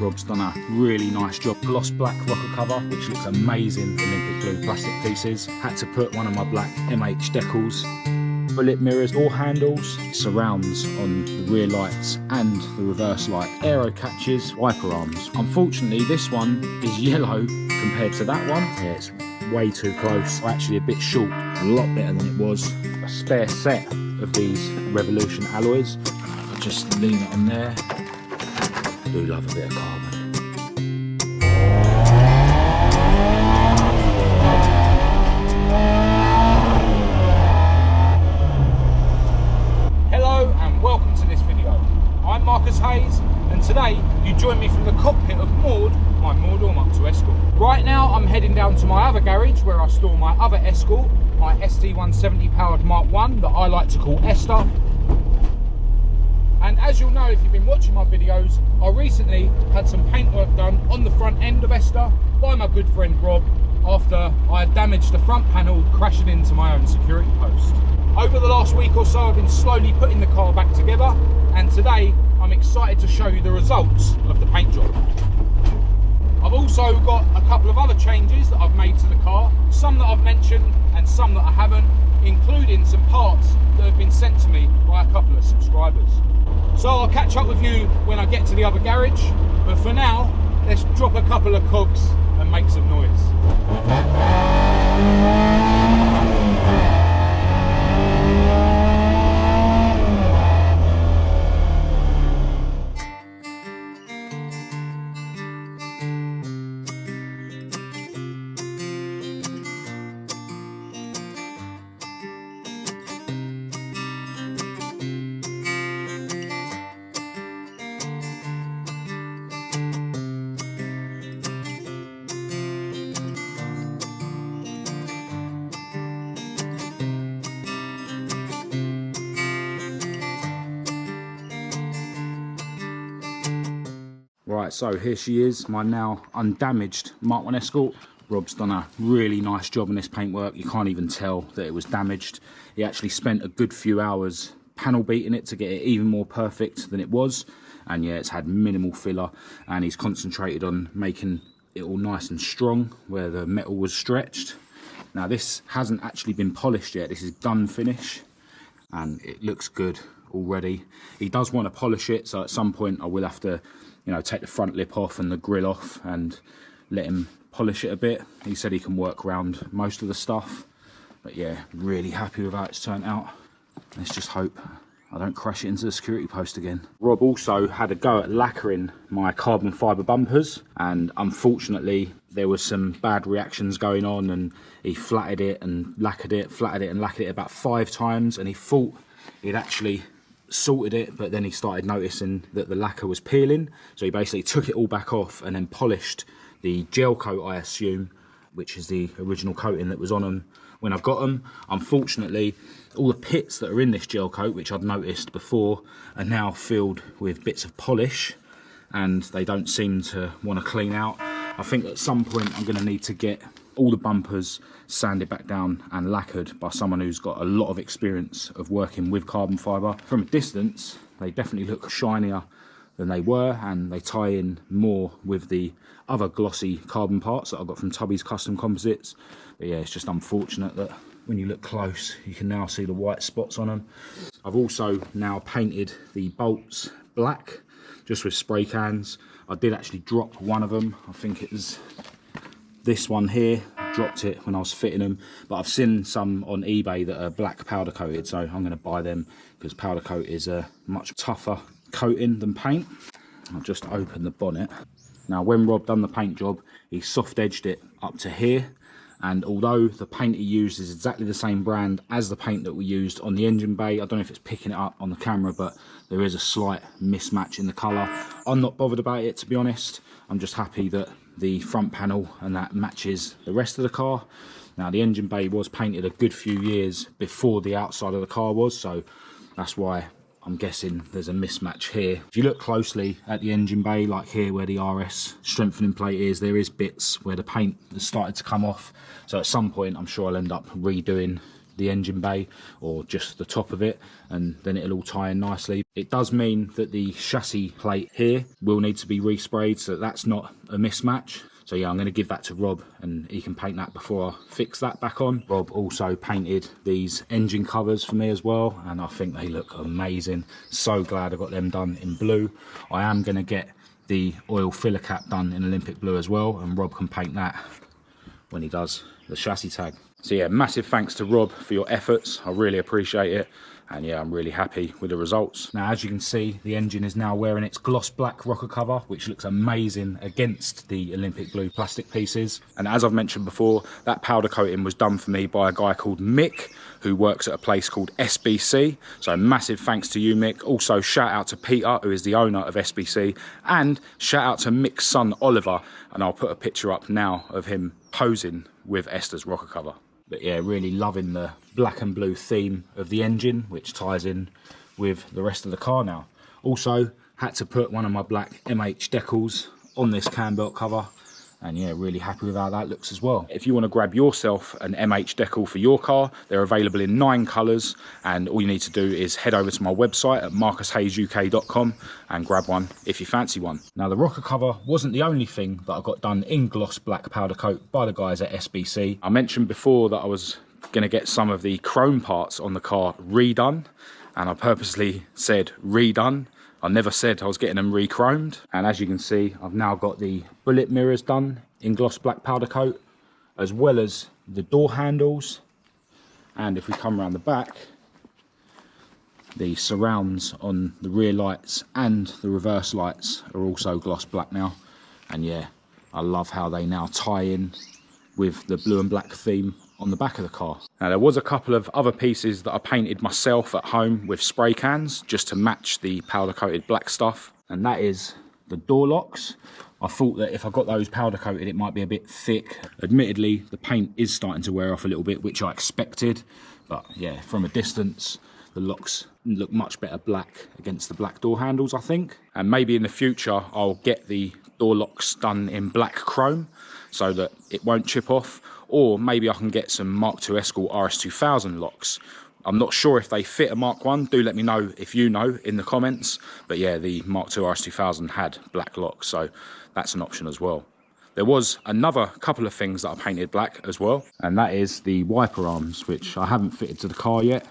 Rob's done a really nice job. Gloss black rocker cover, which looks amazing. Olympic blue plastic pieces. Had to put one of my black MH decals. Bullet mirrors, door handles, surrounds on the rear lights and the reverse light. Aero catches, wiper arms. Unfortunately, this one is yellow compared to that one. Yeah, it's way too close. Actually a bit short, a lot better than it was. A spare set of these Revolution alloys. I'll just lean it on there. I do love a bit of carbon. And today you join me from the cockpit of my Mk1 Escort. Right now I'm heading down to my other garage where I store my other Escort, my ST170 powered Mark 1 that I like to call Esther. And as you'll know if you've been watching my videos, I recently had some paintwork done on the front end of Esther by my good friend Rob after I had damaged the front panel crashing into my own security post. Over the last week or so I've been slowly putting the car back together, and today I'm excited to show you the results of the paint job. I've also got a couple of other changes that I've made to the car, some that I've mentioned and some that I haven't, including some parts that have been sent to me by a couple of subscribers. So I'll catch up with you when I get to the other garage, but for now, let's drop a couple of cogs and make some noise. Right, so here she is, my now undamaged Mk1 Escort. Rob's done a really nice job on this paintwork. You can't even tell that it was damaged. He actually spent a good few hours panel beating it to get it even more perfect than it was. And yeah, it's had minimal filler, and he's concentrated on making it all nice and strong where the metal was stretched. Now this hasn't actually been polished yet. This is done finish and it looks good already. He does want to polish it, so at some point I will have to, you know, take the front lip off and the grill off and let him polish it a bit. He said he can work around most of the stuff, but yeah, really happy with how it's turned out. Let's just hope I don't crash it into the security post again. Rob also had a go at lacquering my carbon fibre bumpers, and unfortunately there was some bad reactions going on, and he flatted it and lacquered it, flatted it and lacquered it about 5 times, and he thought he'd actually sorted it, but then he started noticing that the lacquer was peeling, so he basically took it all back off and then polished the gel coat, I assume, which is the original coating that was on them when I got them. Unfortunately, all the pits that are in this gel coat, which I'd noticed before, are now filled with bits of polish, and they don't seem to want to clean out. I think at some point I'm going to need to get all the bumpers sanded back down and lacquered by someone who's got a lot of experience of working with carbon fibre. From a distance, they definitely look shinier than they were, and they tie in more with the other glossy carbon parts that I got from Tubby's Custom Composites. But yeah, it's just unfortunate that when you look close, you can now see the white spots on them. I've also now painted the bolts black, just with spray cans. I did actually drop one of them. I think it was this one here. I dropped it when I was fitting them, but I've seen some on eBay that are black powder coated, so I'm going to buy them because powder coat is a much tougher coating than paint. I'll just open the bonnet. Now when Rob done the paint job, he soft edged it up to here, and although the paint he used is exactly the same brand as the paint that we used on the engine bay, I don't know if it's picking it up on the camera, but there is a slight mismatch in the colour. I'm not bothered about it, to be honest. I'm just happy that the front panel and that matches the rest of the car. Now the engine bay was painted a good few years before the outside of the car was, so that's why I'm guessing there's a mismatch here. If you look closely at the engine bay, like here where the RS strengthening plate is, there is bits where the paint has started to come off. So at some point I'm sure I'll end up redoing the engine bay or just the top of it, and then it'll all tie in nicely. It does mean that the chassis plate here will need to be resprayed, so that's not a mismatch. So yeah, I'm going to give that to Rob and he can paint that before I fix that back on. Rob also painted these engine covers for me as well, and I think they look amazing. So glad I got them done in blue. I am going to get the oil filler cap done in Olympic blue as well, and Rob can paint that when he does the chassis tag. So yeah, massive thanks to Rob for your efforts. I really appreciate it. And yeah, I'm really happy with the results. Now, as you can see, the engine is now wearing its gloss black rocker cover, which looks amazing against the Olympic blue plastic pieces. And as I've mentioned before, that powder coating was done for me by a guy called Mick, who works at a place called S.B.C. So massive thanks to you, Mick. Also, shout out to Peter, who is the owner of S.B.C. And shout out to Mick's son, Oliver. And I'll put a picture up now of him posing with Esther's rocker cover. But yeah, really loving the black and blue theme of the engine, which ties in with the rest of the car now. Also, had to put one of my black MH decals on this cam belt cover. And yeah, really happy with how that looks as well. If you want to grab yourself an MH decal for your car, they're available in 9 colours. And all you need to do is head over to my website at marcushayesuk.com and grab one if you fancy one. Now, the rocker cover wasn't the only thing that I got done in gloss black powder coat by the guys at S.B.C. I mentioned before that I was going to get some of the chrome parts on the car redone. And I purposely said redone. I never said I was getting them re-chromed. And as you can see, I've now got the bullet mirrors done in gloss black powder coat, as well as the door handles. And if we come around the back, the surrounds on the rear lights and the reverse lights are also gloss black now. And yeah, I love how they now tie in with the blue and black theme on the back of the car. Now, there was a couple of other pieces that I painted myself at home with spray cans just to match the powder coated black stuff, and that is the door locks. I thought that if I got those powder coated it might be a bit thick. Admittedly, the paint is starting to wear off a little bit, which I expected, but yeah, from a distance the locks look much better black against the black door handles, I think. And maybe in the future I'll get the door locks done in black chrome so that it won't chip off. Or maybe I can get some Mk1 Escort RS2000 locks. I'm not sure if they fit a Mk1. Do let me know if you know in the comments. But yeah, the Mk2 RS2000 had black locks, so that's an option as well. There was another couple of things that I painted black as well, and that is the wiper arms, which I haven't fitted to the car yet.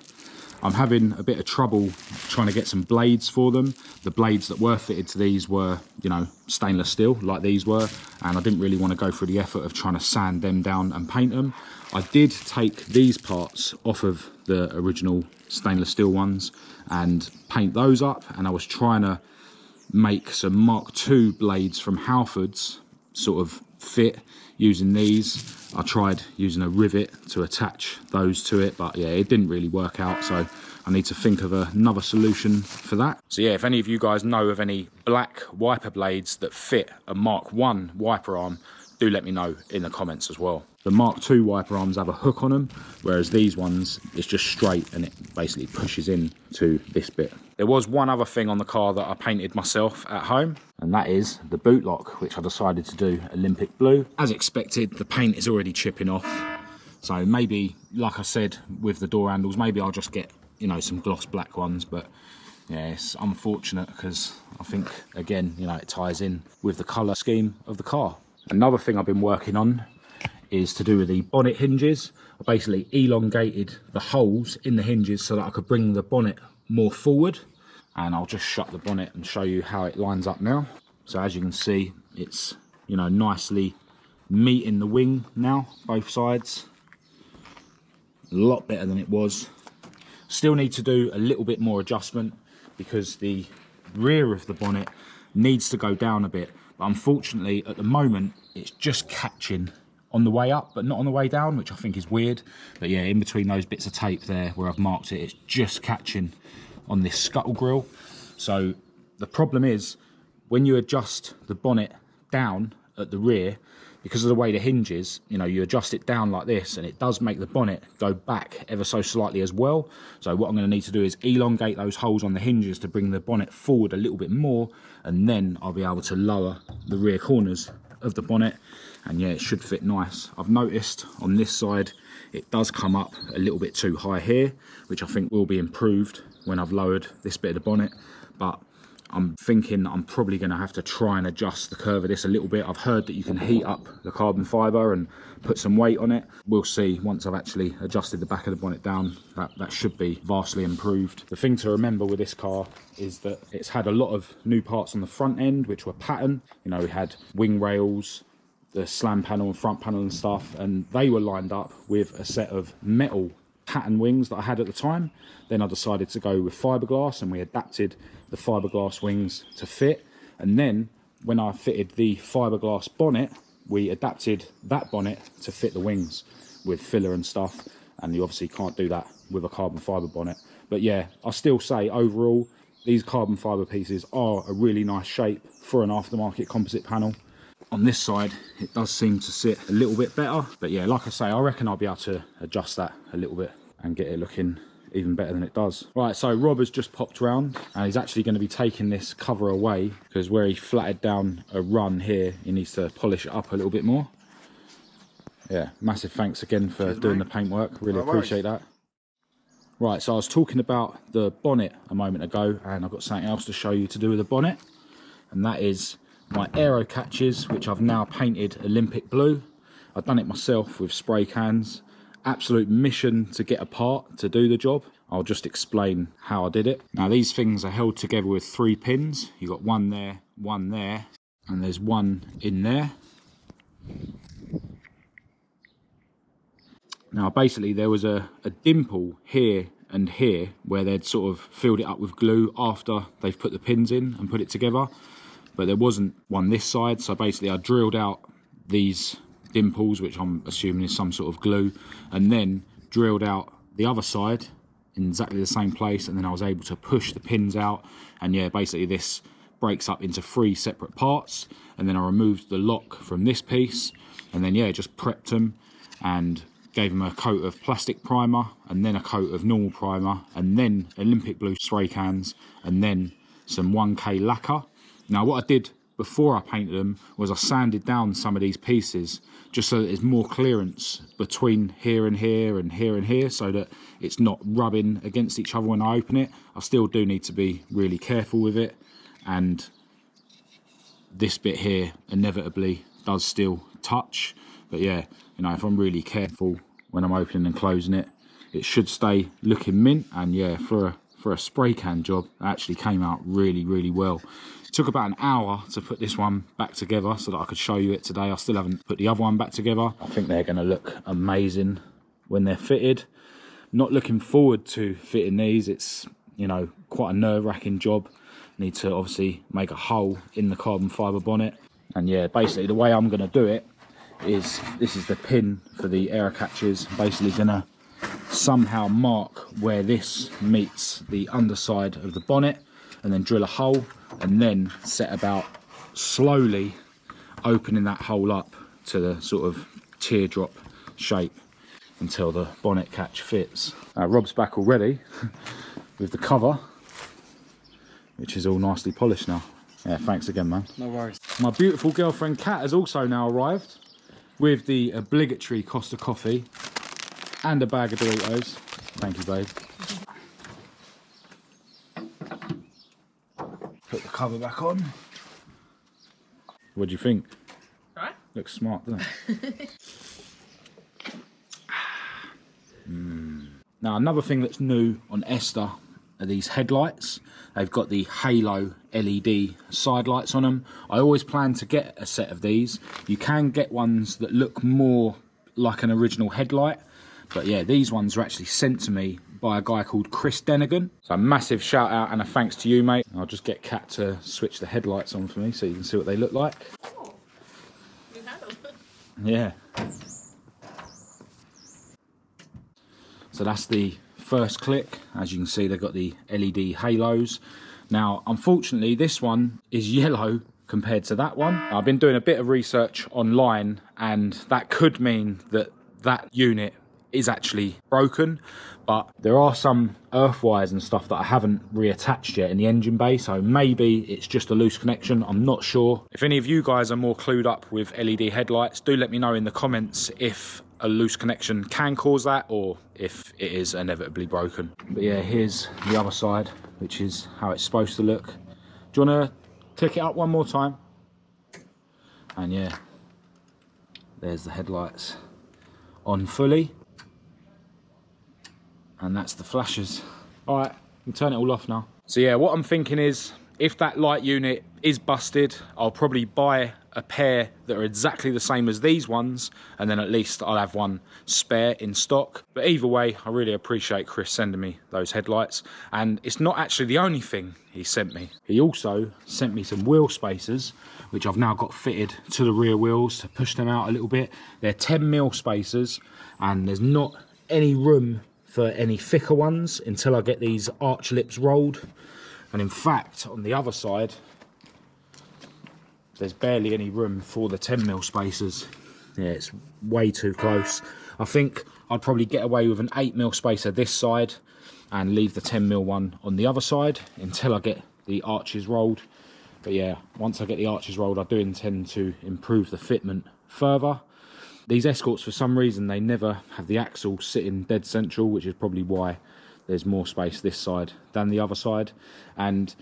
I'm having a bit of trouble trying to get some blades for them. The blades that were fitted to these were, you know, stainless steel like these were, and I didn't really want to go through the effort of trying to sand them down and paint them. I did take these parts off of the original stainless steel ones and paint those up, and I was trying to make some Mark II blades from Halfords sort of fit using these. I tried using a rivet to attach those to it, but yeah, it didn't really work out, so I need to think of another solution for that. So yeah, if any of you guys know of any black wiper blades that fit a Mark I wiper arm, do let me know in the comments as well. The Mark II wiper arms have a hook on them, whereas these ones, it's just straight and it basically pushes in to this bit. There was one other thing on the car that I painted myself at home, and that is the boot lock, which I decided to do Olympic blue. As expected, the paint is already chipping off. So maybe, like I said, with the door handles, maybe I'll just get, you know, some gloss black ones, but yeah, it's unfortunate because I think, again, you know, it ties in with the colour scheme of the car. Another thing I've been working on is to do with the bonnet hinges. I basically elongated the holes in the hinges so that I could bring the bonnet more forward, and I'll just shut the bonnet and show you how it lines up now. So as you can see, it's, you know, nicely meeting the wing now, both sides. A lot better than it was. Still need to do a little bit more adjustment because the rear of the bonnet needs to go down a bit, but unfortunately at the moment it's just catching on the way up but not on the way down, which I think is weird. But yeah, in between those bits of tape there where I've marked it, it's just catching on this scuttle grill. So the problem is when you adjust the bonnet down at the rear, because of the way the hinge is, you know, you adjust it down like this and it does make the bonnet go back ever so slightly as well. So what I'm going to need to do is elongate those holes on the hinges to bring the bonnet forward a little bit more, and then I'll be able to lower the rear corners of the bonnet, and yeah, it should fit nice. I've noticed on this side it does come up a little bit too high here, which I think will be improved when I've lowered this bit of the bonnet, but I'm thinking I'm probably going to have to try and adjust the curve of this a little bit. I've heard that you can heat up the carbon fibre and put some weight on it. We'll see once I've actually adjusted the back of the bonnet down. That should be vastly improved. The thing to remember with this car is that it's had a lot of new parts on the front end, which were pattern. You know, we had wing rails, the slam panel and front panel and stuff, and they were lined up with a set of metal pattern wings that I had at the time. Then I decided to go with fiberglass, and we adapted the fiberglass wings to fit. And then when I fitted the fiberglass bonnet, we adapted that bonnet to fit the wings with filler and stuff, and you obviously can't do that with a carbon fibre bonnet. But yeah, I still say overall these carbon fibre pieces are a really nice shape for an aftermarket composite panel. On this side it does seem to sit a little bit better, but yeah, like I say, I reckon I'll be able to adjust that a little bit and get it looking even better than it does. Right, so Rob has just popped round and he's actually going to be taking this cover away, because where he flatted down a run here, he needs to polish it up a little bit more. Yeah, massive thanks again for doing the paintwork, really appreciate that. Right, so I was talking about the bonnet a moment ago, and I've got something else to show you to do with the bonnet, and that is my Aero catches, which I've now painted Olympic blue. I've done it myself with spray cans. Absolute mission to get apart to do the job. I'll just explain how I did it. Now these things are held together with 3 pins. You've got one there, and there's one in there. Now basically there was a dimple here and here where they'd sort of filled it up with glue after they've put the pins in and put it together, but there wasn't one this side. So basically I drilled out these dimples, which I'm assuming is some sort of glue, and then drilled out the other side in exactly the same place, and then I was able to push the pins out, and yeah, basically this breaks up into 3 separate parts. And then I removed the lock from this piece, and then yeah, just prepped them and gave them a coat of plastic primer, and then a coat of normal primer, and then Olympic blue spray cans, and then some 1K lacquer. Now what I did before I painted them was I sanded down some of these pieces just so that there's more clearance between here and here and here and here, so that it's not rubbing against each other when I open it. I still do need to be really careful with it, and this bit here inevitably does still touch, but yeah, you know, if I'm really careful when I'm opening and closing it, it should stay looking mint. And yeah, for a spray can job, it actually came out really well. It took about an hour to put this one back together so that I could show you it today. I still haven't put the other one back together. I think they're going to look amazing when they're fitted. Not looking forward to fitting these. It's, you know, quite a nerve-wracking job. Need to obviously make a hole in the carbon fibre bonnet, and yeah, basically the way I'm going to do it is, this is the pin for the Aero catches. Basically going to somehow mark where this meets the underside of the bonnet, and then drill a hole, and then set about slowly opening that hole up to the sort of teardrop shape until the bonnet catch fits. Rob's back already with the cover, which is all nicely polished now. Yeah, thanks again, man. No worries. My beautiful girlfriend Kat has also now arrived with the obligatory Costa coffee and a bag of Doritos. Thank you, babe. Put the cover back on. What do you think? Right. Looks smart, doesn't it? Now, another thing that's new on Esther are these headlights. They've got the halo LED side lights on them. I always plan to get a set of these. You can get ones that look more like an original headlight, but yeah, these ones are actually sent to me by a guy called Chris Denigan. So a massive shout out and a thanks to you, mate. I'll just get Kat to switch the headlights on for me so you can see what they look like. Oh, you had them. Yeah. So that's the first click. As you can see, they've got the LED halos. Now, unfortunately, this one is yellow compared to that one. I've been doing a bit of research online, and that could mean that that unit is actually broken, but there are some earth wires and stuff that I haven't reattached yet in the engine bay, so maybe it's just a loose connection. I'm not sure. If any of you guys are more clued up with LED headlights, do let me know in the comments if a loose connection can cause that or if it is inevitably broken. But yeah, here's the other side, which is how it's supposed to look. Do you want to click it up one more time? And yeah, there's the headlights on fully. And that's the flashes. All right, we can turn it all off now. So yeah, what I'm thinking is, if that light unit is busted, I'll probably buy a pair that are exactly the same as these ones, and then at least I'll have one spare in stock. But either way, I really appreciate Chris sending me those headlights. And it's not actually the only thing he sent me. He also sent me some wheel spacers, which I've now got fitted to the rear wheels to push them out a little bit. They're 10mm spacers, and there's not any room for any thicker ones until I get these arch lips rolled. And in fact, on the other side, there's barely any room for the 10mm spacers. Yeah, it's way too close. I think I'd probably get away with an 8mm spacer this side and leave the 10mm one on the other side until I get the arches rolled. But yeah, once I get the arches rolled, I do intend to improve the fitment further. These Escorts, for some reason, they never have the axle sitting dead central, which is probably why there's more space this side than the other side. And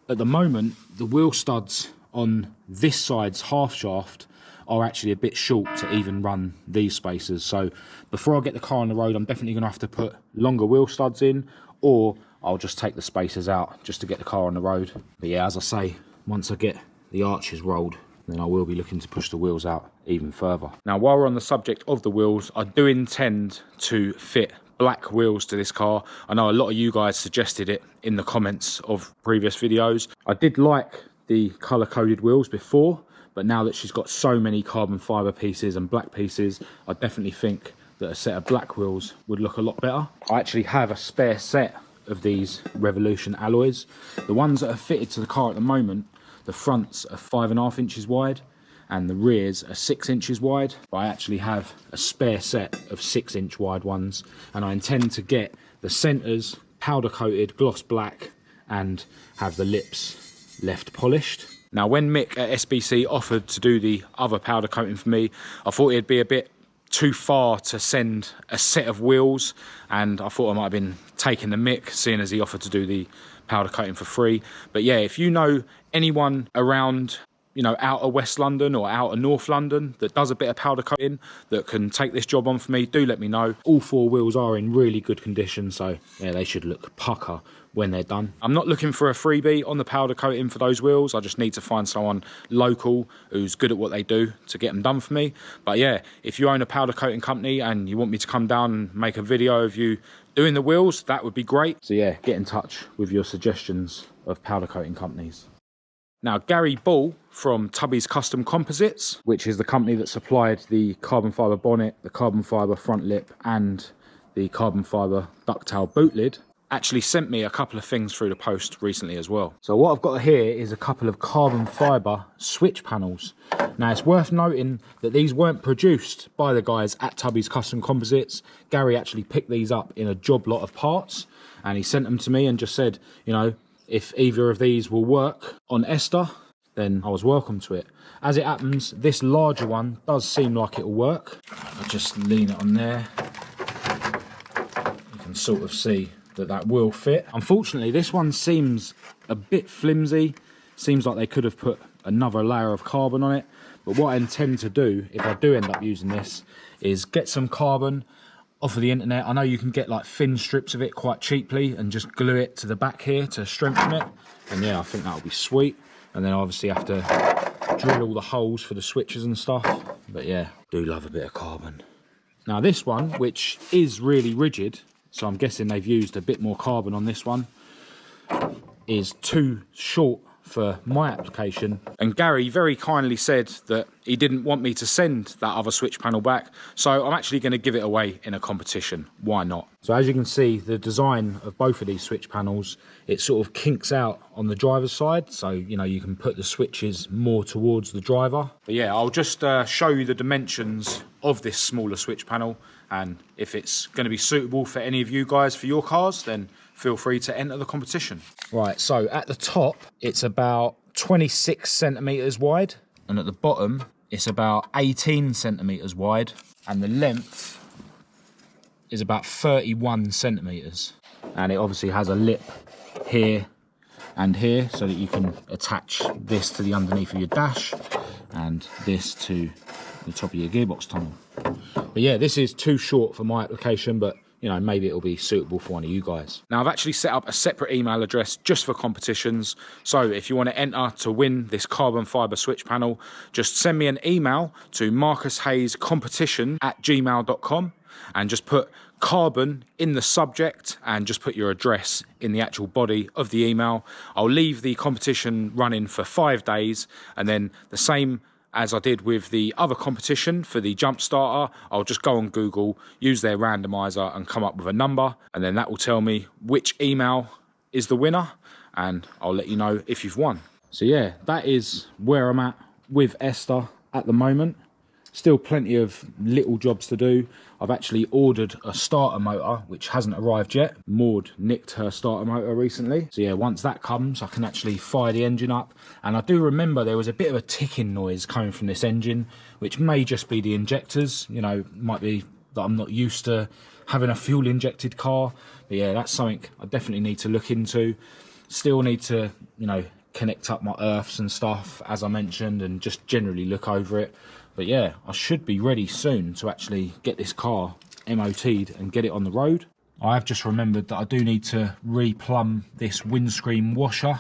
at the moment, the wheel studs on this side's half shaft are actually a bit short to even run these spacers. So before I get the car on the road, I'm definitely going to have to put longer wheel studs in, or I'll just take the spacers out just to get the car on the road. But yeah, as I say, once I get the arches rolled, then I will be looking to push the wheels out even further. Now, while we're on the subject of the wheels, I do intend to fit black wheels to this car. I know a lot of you guys suggested it in the comments of previous videos. I did like the colour-coded wheels before, but now that she's got so many carbon fibre pieces and black pieces, I definitely think that a set of black wheels would look a lot better. I actually have a spare set of these Revolution alloys. The ones that are fitted to the car at the moment, the fronts are 5.5 inches wide and the rears are 6 inches wide. But I actually have a spare set of 6-inch wide ones, and I intend to get the centres powder coated gloss black and have the lips left polished. Now, when Mick at S.B.C offered to do the other powder coating for me, I thought it'd be a bit too far to send a set of wheels, and I thought I might have been taking the mick, seeing as he offered to do the powder coating for free. But yeah, if you know anyone around, you know, outer West London or outer North London that does a bit of powder coating that can take this job on for me, do let me know. All 4 wheels are in really good condition, so yeah, they should look pucker when they're done. I'm not looking for a freebie on the powder coating for those wheels. I just need to find someone local who's good at what they do to get them done for me. But yeah, if you own a powder coating company and you want me to come down and make a video of you doing the wheels, that would be great. So yeah, get in touch with your suggestions of powder coating companies. Now, Gary Ball from Tubby's Custom Composites, which is the company that supplied the carbon fibre bonnet, the carbon fibre front lip and the carbon fibre ducktail boot lid, actually sent me a couple of things through the post recently as well. So what I've got here is a couple of carbon fibre switch panels. Now, it's worth noting that these weren't produced by the guys at Tubby's Custom Composites. Gary actually picked these up in a job lot of parts, and he sent them to me and just said, you know, if either of these will work on Esther, then I was welcome to it. As it happens, this larger one does seem like it'll work. If I just lean it on there, you can sort of see that will fit. Unfortunately, this one seems a bit flimsy. Seems like they could have put another layer of carbon on it. But what I intend to do, if I do end up using this, is get some carbon off of the internet. I know you can get like thin strips of it quite cheaply and just glue it to the back here to strengthen it. And yeah, I think that'll be sweet. And then obviously have to drill all the holes for the switches and stuff. But yeah, do love a bit of carbon. Now this one, which is really rigid, so I'm guessing they've used a bit more carbon on this one, is too short for my application. And Gary very kindly said that he didn't want me to send that other switch panel back, so I'm actually going to give it away in a competition. Why not? So as you can see, the design of both of these switch panels, it sort of kinks out on the driver's side, so you know, you can put the switches more towards the driver. But yeah, I'll just show you the dimensions of this smaller switch panel, and if it's going to be suitable for any of you guys for your cars, then feel free to enter the competition. Right, so at the top it's about 26 centimeters wide, and at the bottom it's about 18 centimeters wide, and the length is about 31 centimeters. And it obviously has a lip here and here so that you can attach this to the underneath of your dash and this to the top of your gearbox tunnel. But yeah, this is too short for my application, but you know, maybe it'll be suitable for one of you guys. Now, I've actually set up a separate email address just for competitions. So if you want to enter to win this carbon fibre switch panel, just send me an email to marcushayescompetition@gmail.com and just put carbon in the subject and just put your address in the actual body of the email. I'll leave the competition running for 5 days, and then the same as I did with the other competition for the jump starter, I'll just go on Google, use their randomizer and come up with a number, and then that will tell me which email is the winner, and I'll let you know if you've won. So yeah, that is where I'm at with Esther at the moment. Still plenty of little jobs to do. I've actually ordered a starter motor, which hasn't arrived yet. Maud nicked her starter motor recently. So yeah, once that comes, I can actually fire the engine up. And I do remember there was a bit of a ticking noise coming from this engine, which may just be the injectors. You know, might be that I'm not used to having a fuel injected car. But yeah, that's something I definitely need to look into. Still need to, you know, connect up my earths and stuff, as I mentioned, and just generally look over it. But yeah, I should be ready soon to actually get this car MOT'd and get it on the road. I have just remembered that I do need to re-plumb this windscreen washer.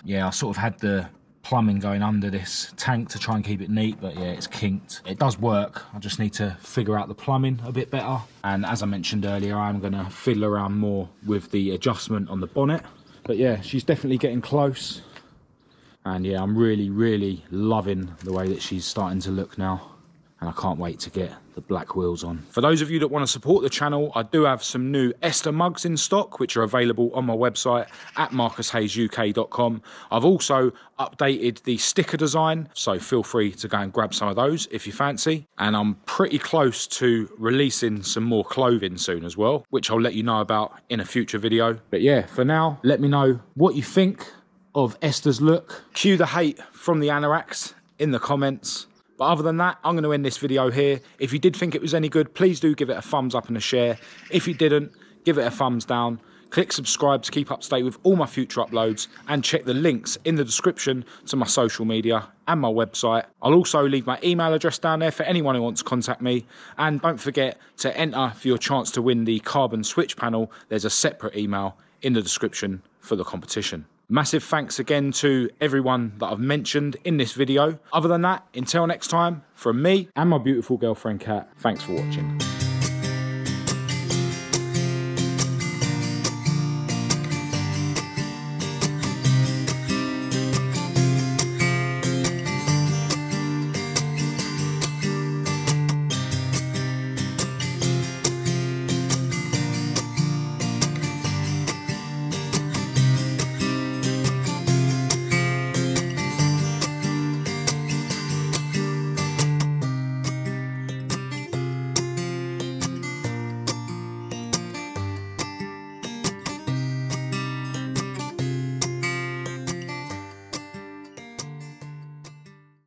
Yeah, I sort of had the plumbing going under this tank to try and keep it neat, but yeah, it's kinked. It does work, I just need to figure out the plumbing a bit better. And as I mentioned earlier, I'm going to fiddle around more with the adjustment on the bonnet. But yeah, she's definitely getting close. And yeah, I'm really loving the way that she's starting to look now. And I can't wait to get the black wheels on. For those of you that want to support the channel, I do have some new Esther mugs in stock, which are available on my website at marcushayesuk.com. I've also updated the sticker design, so feel free to go and grab some of those if you fancy. And I'm pretty close to releasing some more clothing soon as well, which I'll let you know about in a future video. But yeah, for now, let me know what you think of Esther's look. Cue the hate from the anoraks in the comments. But other than that, I'm going to end this video here. If you did think it was any good, please do give it a thumbs up and a share. If you didn't, give it a thumbs down. Click subscribe to keep up to date with all my future uploads, and check the links in the description to my social media and my website. I'll also leave my email address down there for anyone who wants to contact me. And don't forget to enter for your chance to win the carbon switch panel. There's a separate email in the description for the competition. Massive thanks again to everyone that I've mentioned in this video. Other than that, until next time, from me and my beautiful girlfriend Kat, thanks for watching.